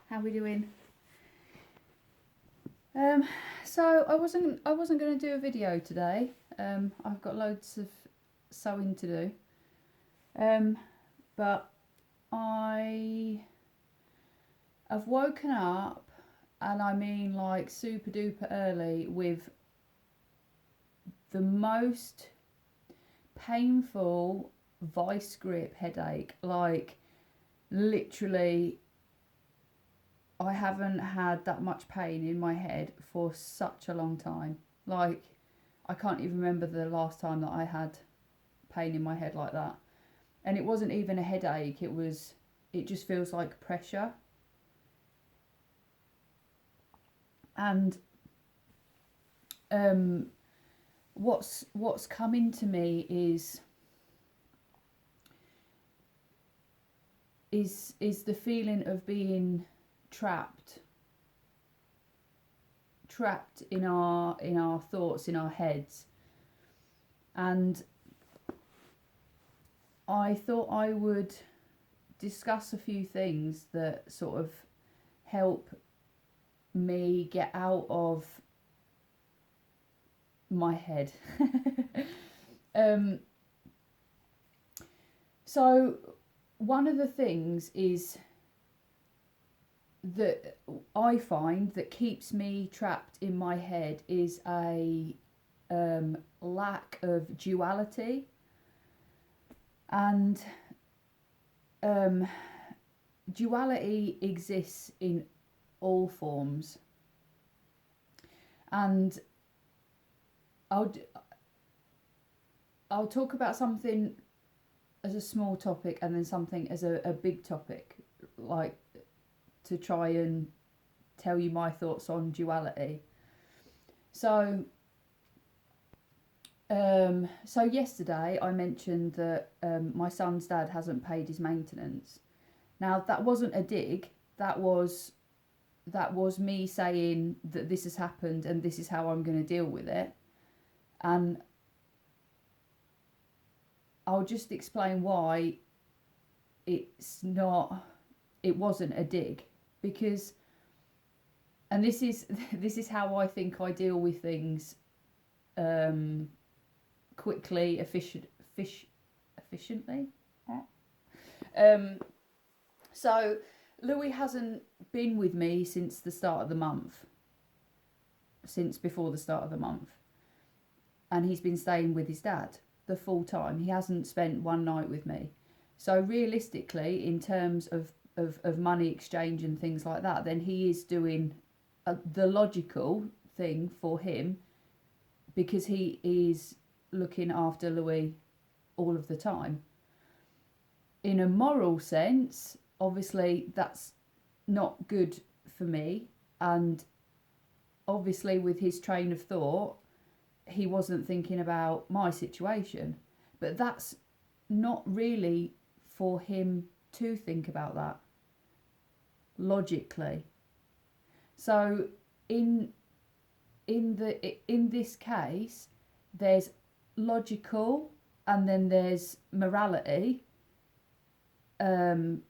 How we doing? So I wasn't going to do a video today. I've got loads of sewing to do. But I've woken up, and I mean like super duper early, with the most painful vice grip headache. Like, literally, I haven't had that much pain in my head for such a long time. Like, I can't even remember the last time that I had pain in my head like that. And it wasn't even a headache, it just feels like pressure. And what's coming to me is the feeling of being trapped in our thoughts, in our heads. And I thought I would discuss a few things that sort of help me get out of my head. So one of the things is that I find that keeps me trapped in my head is a lack of duality. And duality exists in all forms. And I'll talk about something as a small topic and then something as a big topic, like to try and tell you my thoughts on duality. So yesterday I mentioned that my son's dad hasn't paid his maintenance. Now, that wasn't a dig. That was me saying that this has happened and this is how I'm going to deal with it. And I'll just explain why it wasn't a dig, because, and this is how I think I deal with things, quickly, efficiently. So Louis hasn't been with me since the start of the month, since before the start of the month, and he's been staying with his dad the full time. He hasn't spent one night with me. So realistically, in terms of money exchange and things like that, then he is doing the logical thing for him, because he is looking after Louis all of the time. In a moral sense, obviously that's not good for me, and obviously with his train of thought, he wasn't thinking about my situation. But that's not really for him to think about that logically. So in this case, there's logical and then there's morality, empathy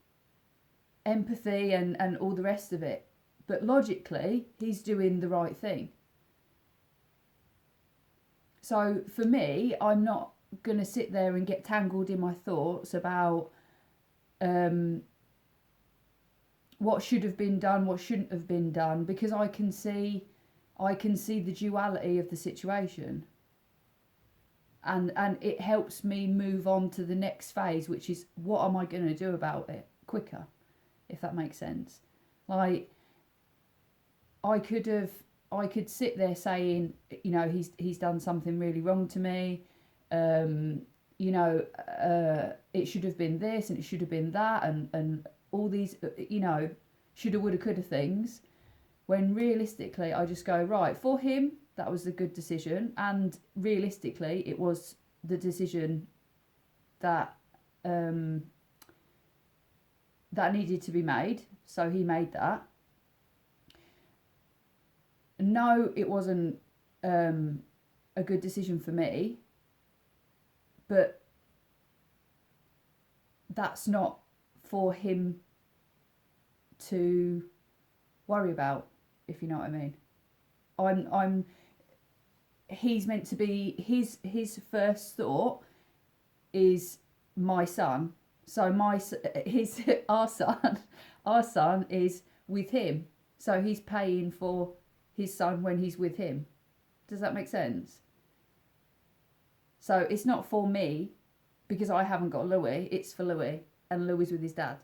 and all the rest of it. But logically, he's doing the right thing. So for me, I'm not going to sit there and get tangled in my thoughts about what should have been done, what shouldn't have been done, because I can see the duality of the situation. And it helps me move on to the next phase, which is, what am I going to do about it quicker, if that makes sense. Like, I could sit there saying, you know, he's done something really wrong to me. It should have been this and it should have been that, and all these, shoulda, woulda, coulda things. When realistically, I just go, right, for him, that was a good decision, and realistically, it was the decision that that needed to be made. So he made that. No, it wasn't a good decision for me, but that's not for him to worry about, if you know what I mean. He's meant to be, his first thought is my son. So our son is with him. So he's paying for his son when he's with him. Does that make sense? So it's not for me because I haven't got Louis. It's for Louis, and Louis with his dad.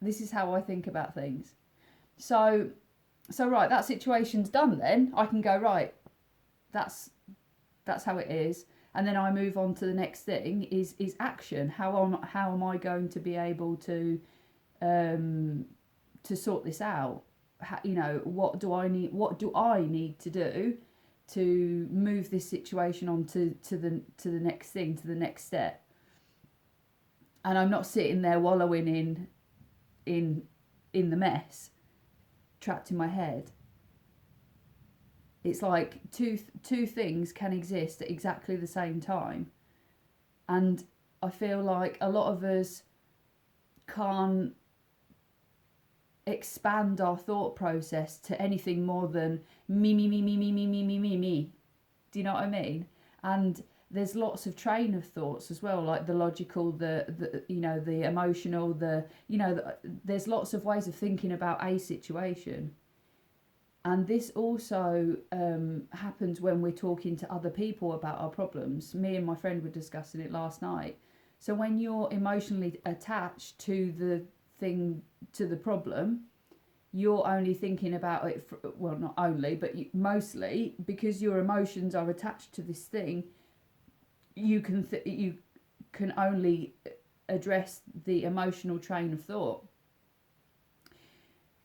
This is how I think about things. So right, that situation's done. Then I can go, right, that's how it is, and then I move on to the next thing. Is action. How am I going to be able to sort this out? You know, what do I need to do to move this situation on to the next thing, to the next step? And I'm not sitting there wallowing in the mess, trapped in my head. It's like two things can exist at exactly the same time, and I feel like a lot of us can't expand our thought process to anything more than me. Do you know what I mean? And there's lots of train of thoughts as well, like the logical, the you know, the emotional, there's lots of ways of thinking about a situation. And this also happens when we're talking to other people about our problems. Me and my friend were discussing it last night. So when you're emotionally attached to the problem, you're only thinking about it, well, not only, but mostly, because your emotions are attached to this thing, you can only address the emotional train of thought.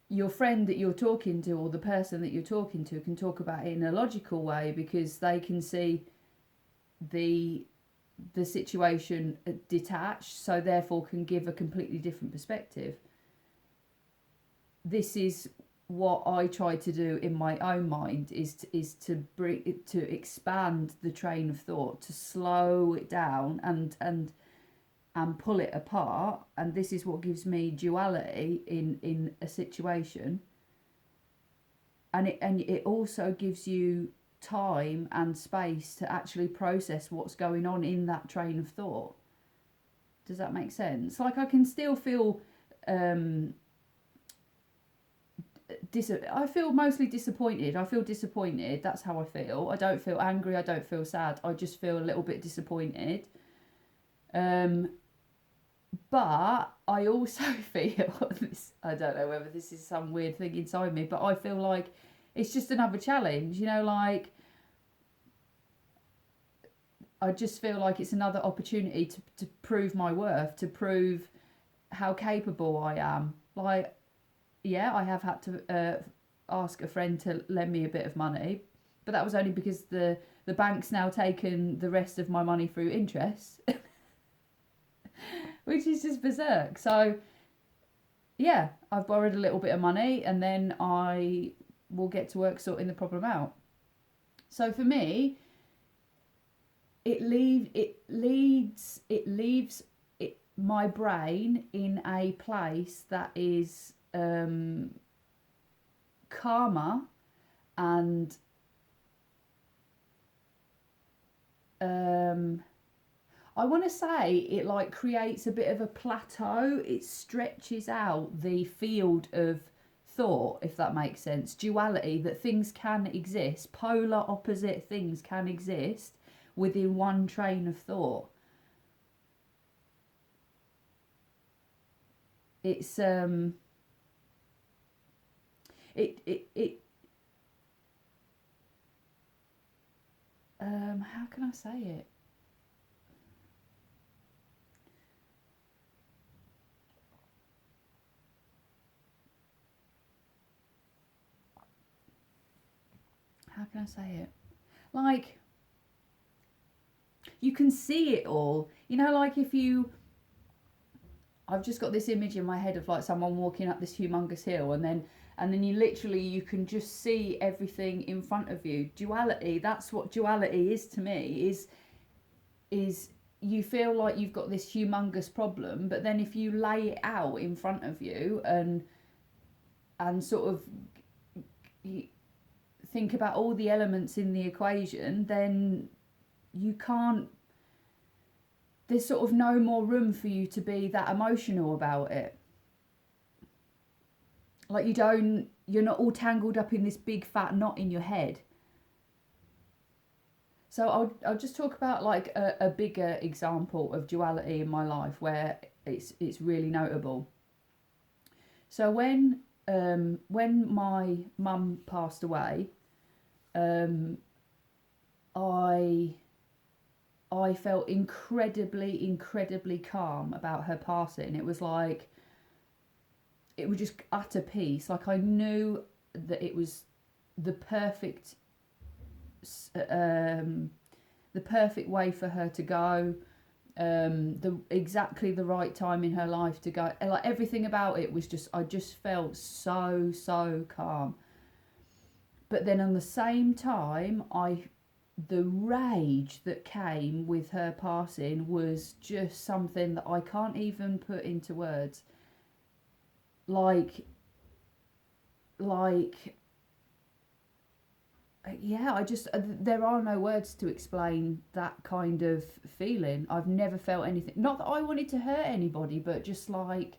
Your friend that you're talking to, or the person that you're talking to, can talk about it in a logical way because they can see the situation detached, so therefore can give a completely different perspective. This is what I try to do in my own mind, is to expand the train of thought, to slow it down and pull it apart. And this is what gives me duality in a situation, and it also gives you time and space to actually process what's going on in that train of thought. Does that make sense? Like, I can still feel I feel mostly disappointed. I feel disappointed. That's how I feel. I don't feel angry. I don't feel sad. I just feel a little bit disappointed. But I also feel this. I don't know whether this is some weird thing inside me, but I feel like it's just another challenge. You know, like, I just feel like it's another opportunity to prove my worth, to prove how capable I am. Like, yeah, I have had to ask a friend to lend me a bit of money, but that was only because the bank's now taken the rest of my money through interest, which is just berserk. So, yeah, I've borrowed a little bit of money, and then I will get to work sorting the problem out. So for me, it leaves my brain in a place that is calmer, and I want to say it like creates a bit of a plateau. It stretches out the field of thought, if that makes sense. Duality, that things can exist, polar opposite things can exist within one train of thought. It's how can I say it? How can I say it? Like, you can see it all. You know, like I've just got this image in my head of like someone walking up this humongous hill, and then you can just see everything in front of you. Duality, that's what duality is to me, is you feel like you've got this humongous problem, but then if you lay it out in front of you and sort of think about all the elements in the equation, then you can't, there's sort of no more room for you to be that emotional about it. Like you're not all tangled up in this big fat knot in your head. So I'll just talk about like a bigger example of duality in my life where it's really notable. So when my mum passed away, I felt incredibly calm about her passing. It was like, it was just utter peace. Like I knew that it was the perfect way for her to go, exactly the right time in her life to go. Like everything about it was just, I just felt so calm. But then on the same time, the rage that came with her passing was just something that I can't even put into words. Like, yeah, I just, there are no words to explain that kind of feeling. I've never felt anything, not that I wanted to hurt anybody, but just like,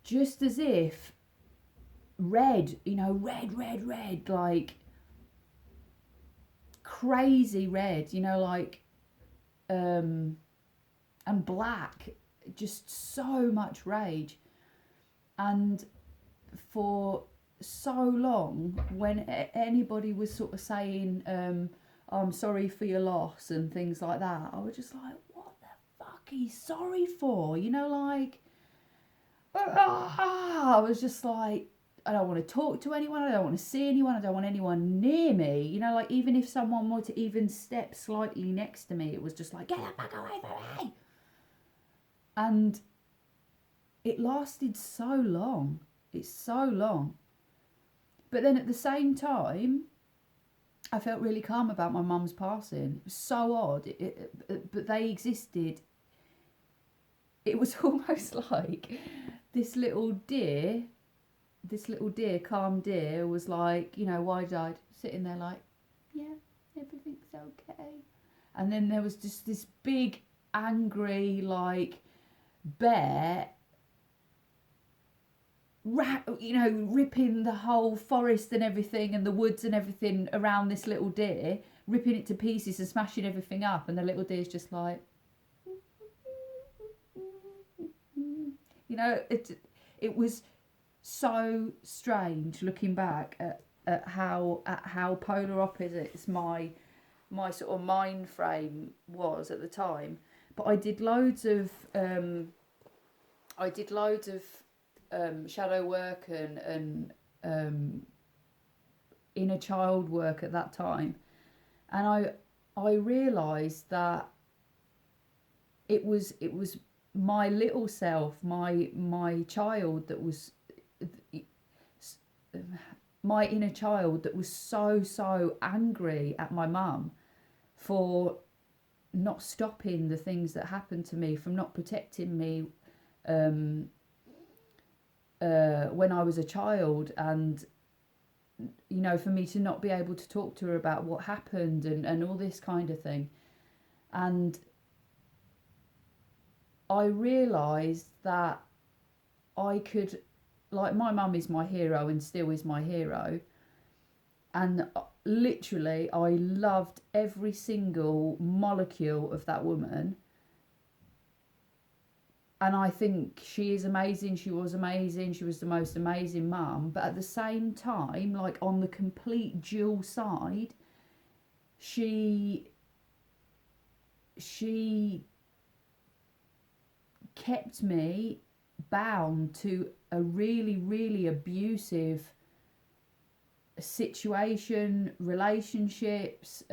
just as if red, red, like crazy red, like, and black, just so much rage. And for so long, when anybody was sort of saying, I'm sorry for your loss and things like that, I was just like, what the fuck are you sorry for? Like, I was just like, I don't want to talk to anyone, I don't want to see anyone, I don't want anyone near me. Like, even if someone were to even step slightly next to me, it was just like, get the fuck away from me. And it lasted so long. It's so long. But then at the same time, I felt really calm about my mum's passing. It was so odd, but they existed. It was almost like this little deer, calm deer, was like, wide-eyed, sitting there like, yeah, everything's okay. And then there was just this big, angry, like, bear, ripping the whole forest and everything and the woods and everything around this little deer, ripping it to pieces and smashing everything up. And the little deer's just like, it was so strange looking back at how polar opposites my sort of mind frame was at the time. But I did loads of shadow work and inner child work at that time, and I realised that it was my little self, my child that was my inner child that was so angry at my mum for not stopping the things that happened to me, from not protecting me when I was a child, and for me to not be able to talk to her about what happened and all this kind of thing. And I realised that I could, like, my mum is my hero and still is my hero, and literally I loved every single molecule of that woman. And I think she is amazing, she was amazing, she was the most amazing mum. But at the same time, like, on the complete dual side, she kept me bound to a really abusive situation, relationships,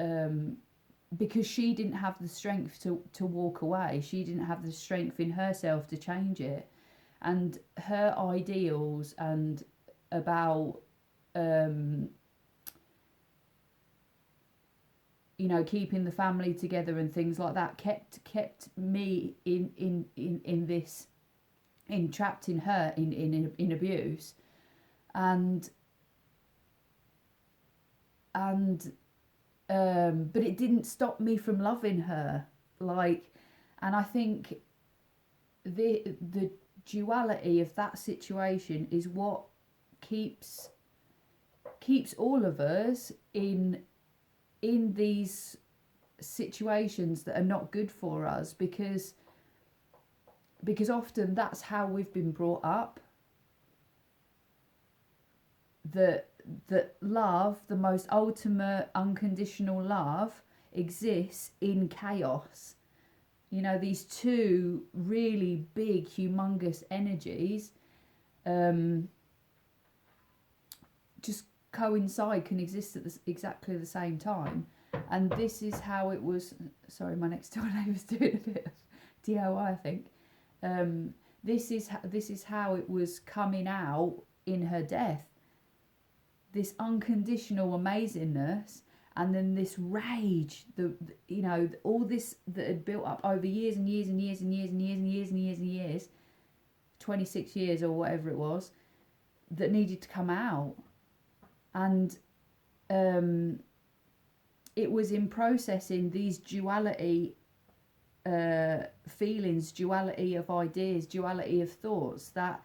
because she didn't have the strength to walk away. She didn't have the strength in herself to change it. And her ideals and about you know, keeping the family together and things like that kept me in this, entrapped in her in abuse. And but it didn't stop me from loving her. Like, and I think the duality of that situation is what keeps all of us in these situations that are not good for us, because often that's how we've been brought up. That love, the most ultimate unconditional love, exists in chaos. You know, these two really big, humongous energies just coincide, can exist at exactly the same time. And this is how it was. Sorry, my next door neighbour's doing a bit of DIY, I think. This is how it was coming out in her death. This unconditional amazingness, and then this rage, you know, all this that had built up over years and years and years and years and years and years and years and years, 26 years or whatever it was, that needed to come out. And it was in processing these duality feelings, duality of ideas, duality of thoughts, that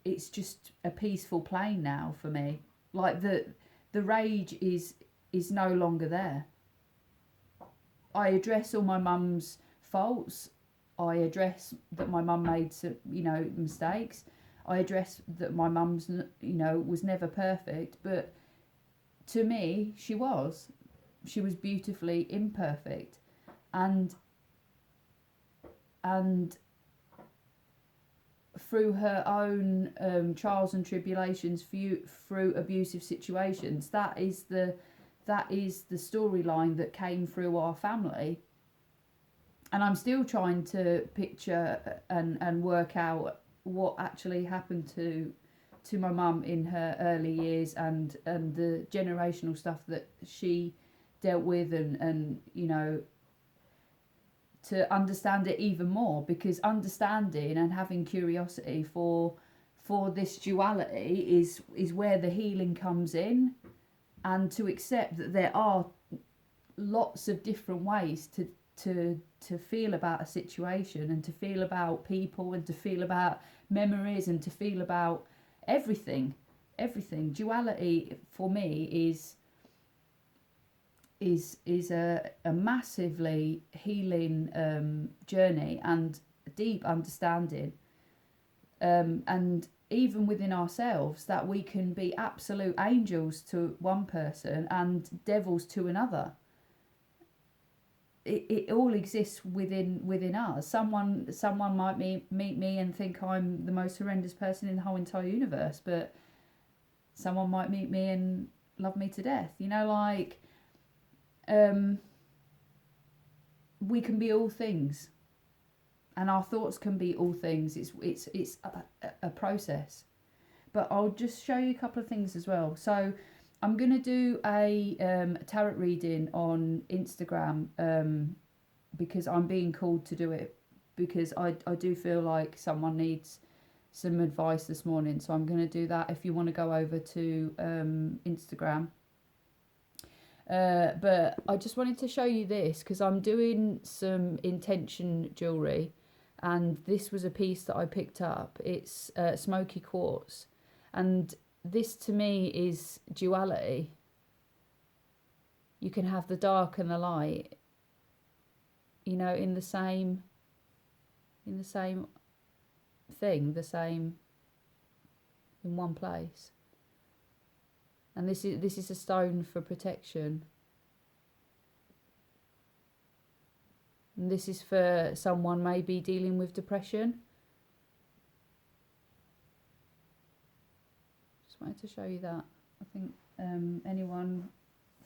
it's just a peaceful plane now for me. Like the rage is no longer there. I address all my mum's faults. I address that my mum made some, you know, mistakes. I address that my mum's, you know, was never perfect, but to me, she was beautifully imperfect, and through her own trials and tribulations, through abusive situations, that is the storyline that came through our family. And I'm still trying to picture and work out what actually happened to my mum in her early years, and the generational stuff that she dealt with, and you know, to understand it even more, because understanding and having curiosity for this duality is where the healing comes in, and to accept that there are lots of different ways to feel about a situation, and to feel about people, and to feel about memories, and to feel about everything. Duality for me is a massively healing journey, and deep understanding, and even within ourselves, that we can be absolute angels to one person and devils to another. It all exists within us. Someone might meet me and think I'm the most horrendous person in the whole entire universe, but someone might meet me and love me to death. You know, like, we can be all things, and our thoughts can be all things. It's a process. But I'll just show you a couple of things as well. So I'm going to do a tarot reading on Instagram, because I'm being called to do it, because I do feel like someone needs some advice this morning. So I'm going to do that if you want to go over to Instagram. But I just wanted to show you this, because I'm doing some intention jewellery, and this was a piece that I picked up. It's smoky quartz, and this to me is duality. You can have the dark and the light, you know, in the same thing, in one place. And this is a stone for protection. And this is for someone maybe dealing with depression. Just wanted to show you that. I think anyone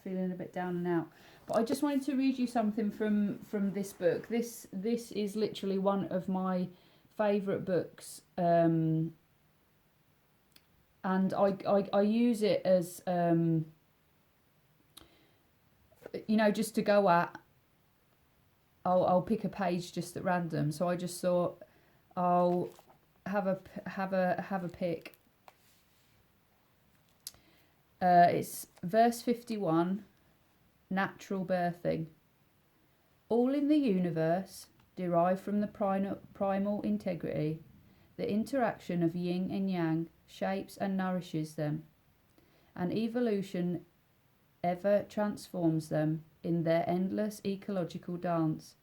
feeling a bit down and out. But I just wanted to read you something from this book. This is literally one of my favourite books. And I use it as you know, just to go at, I'll pick a page just at random. So I just thought I'll have a pick. It's verse 51, natural birthing. All in the universe derive from the primal integrity. The interaction of yin and yang shapes and nourishes them, and evolution ever transforms them in their endless ecological dance.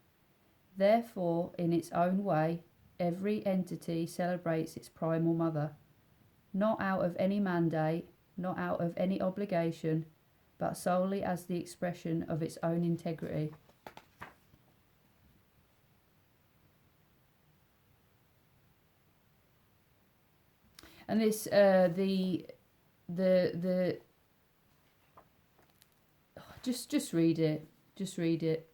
Therefore, in its own way, every entity celebrates its primal mother, not out of any mandate, not out of any obligation, but solely as the expression of its own integrity. And this, just read it. Just read it.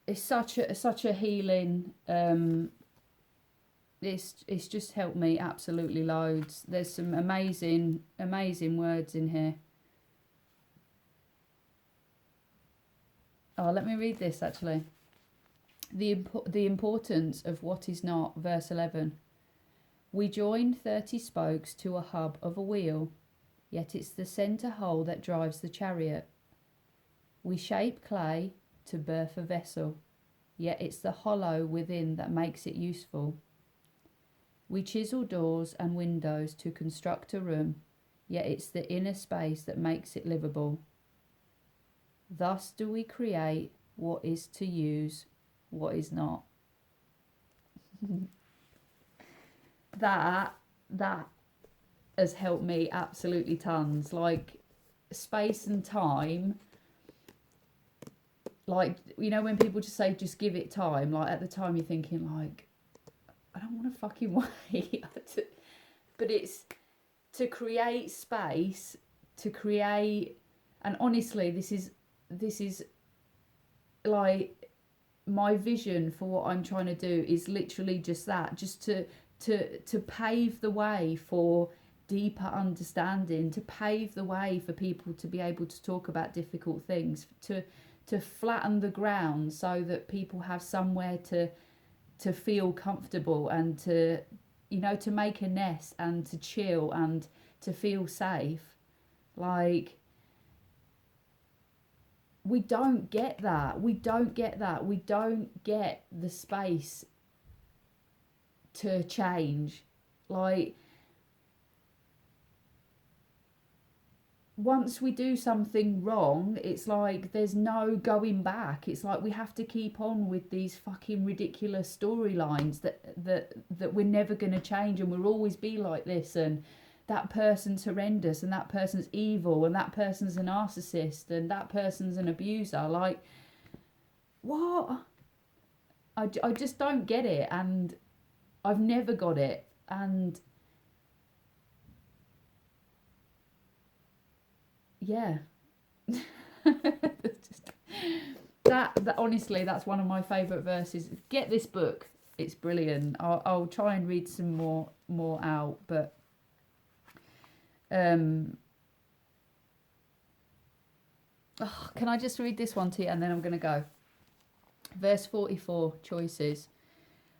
It's such a healing. It's just helped me absolutely loads. There's some amazing words in here. Oh, let me read this actually. The importance of what is not, verse 11. We join 30 spokes to a hub of a wheel, yet it's the centre hole that drives the chariot. We shape clay to birth a vessel, yet it's the hollow within that makes it useful. We chisel doors and windows to construct a room, yet it's the inner space that makes it livable. Thus do we create what is to use, what is not. That has helped me absolutely tons. Like space and time, like, you know, when people just say just give it time, like at the time you're thinking like, I don't want to fucking wait. But it's to create space, to create, and honestly this is like my vision for what I'm trying to do is literally just that, just to pave the way for deeper understanding, to pave the way for people to be able to talk about difficult things, to flatten the ground so that people have somewhere to feel comfortable and to, you know, to make a nest and to chill and to feel safe. Like, we don't get that. We don't get the space to change. Like, once we do something wrong, it's like there's no going back. It's like we have to keep on with these fucking ridiculous storylines that we're never going to change, and we'll always be like this, and that person's horrendous, and that person's evil, and that person's a narcissist, and that person's an abuser. Like, what? I just don't get it, and I've never got it, and yeah. that honestly, that's one of my favourite verses. Get this book, it's brilliant. I'll try and read some more out, but can I just read this one to you and then I'm going to go. Verse 44, choices.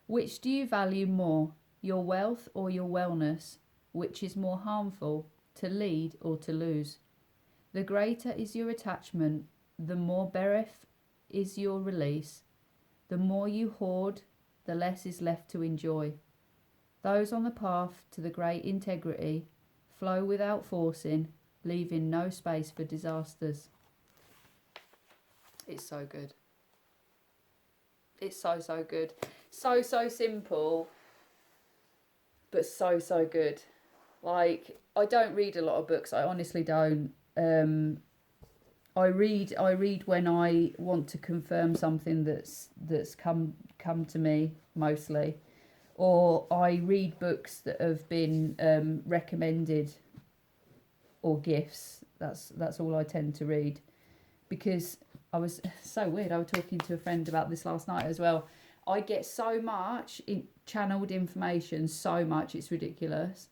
Which do you value more, your wealth or your wellness? Which is more harmful, to lead or to lose? The greater is your attachment, the more bereft is your release. The more you hoard, the less is left to enjoy. Those on the path to the great integrity flow without forcing, leaving no space for disasters. It's so good. It's so good. So simple, but so good. Like, I don't read a lot of books. I honestly don't. I read when I want to confirm something that's come to me mostly, or I read books that have been recommended, or gifts. That's all I tend to read, because I was so weird. I was talking to a friend about this last night as well. I get so much channeled information, so much, it's ridiculous,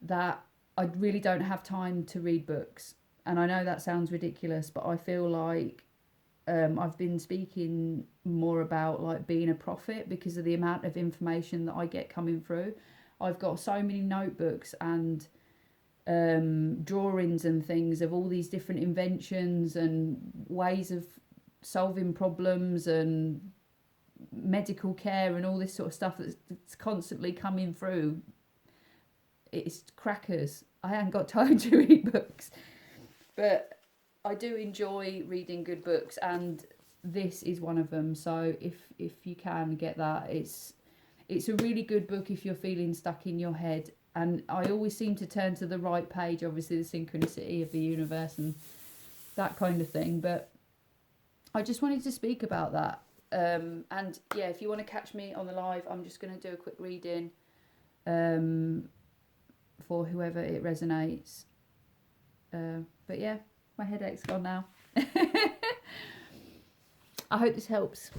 that I really don't have time to read books. And I know that sounds ridiculous, but I feel like I've been speaking more about like being a prophet because of the amount of information that I get coming through. I've got so many notebooks and drawings and things of all these different inventions and ways of solving problems and medical care and all this sort of stuff that's constantly coming through. It's crackers. I haven't got time to read books, but I do enjoy reading good books, and this is one of them. So if you can get that, it's a really good book if you're feeling stuck in your head. And I always seem to turn to the right page, obviously the synchronicity of the universe and that kind of thing. But I just wanted to speak about that. And yeah, if you want to catch me on the live, I'm just going to do a quick reading for whoever it resonates. But yeah, my headache's gone now. I hope this helps.